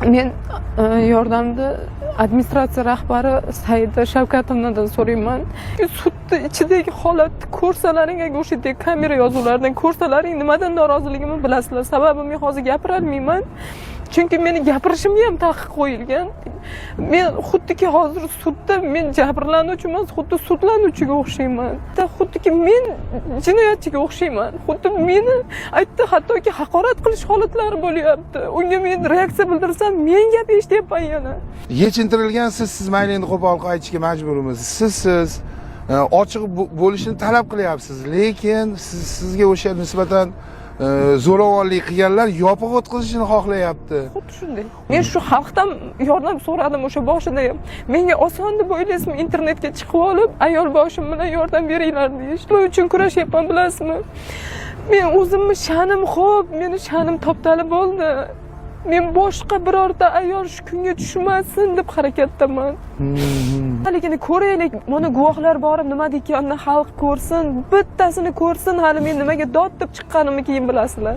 Men yordamni administratsiya rahbari Saida Shavkatovnadan so'rayman. Sudni ichidagi holatni ko'rsalaring, agar o'sha kamera yozuvlaridan ko'rsalaring, nimadan noroziligimni bilasizlar. Sababini men hozir gapira olmayman. Chunki meni gapirishimga ham taqiq qo'yilgan. Men xuddiki hozir sudda men jabrlanuvchi emas, xuddi sudlanuvchiga o'xshayman. Xuddiki men jinoyatchiga o'xshayman. Xuddi meni aytdi, hattoki haqorat qilish holatlari bo'lyapti. Unga men reaksiya bildirsam, men gap eshityapman yana. Yechintirilgan siz mayli endi qo'pol aytishga majburmiz. Siz ochiq bo'lishini talab qilyapsiz, lekin sizga o'sha nisbatan zo'ravonlik qilganlar yopiq o'tkazishni xohlayapti. Xuddi shunday. Men shu xalqdan yordam so'radim o'sha boshida ham. Menga oson deb o'ylaysizmi, internetga chiqib olib, ayol boshim bilan yordam beringlar deyish. Shular uchun kurashyapman, bilasizmi? Men o'zimni sha'nim xo'p, meni sha'nim toptali bo'ldi. Men boshqa birorta ayol shu kunga tushmasin deb harakatdaman. Lekin ko'raylik, mana guvohlar borib nima deganini xalq ko'rsin, bittasini ko'rsin, hali men nimaga dod deb chiqqanimni keyin bilasizlar.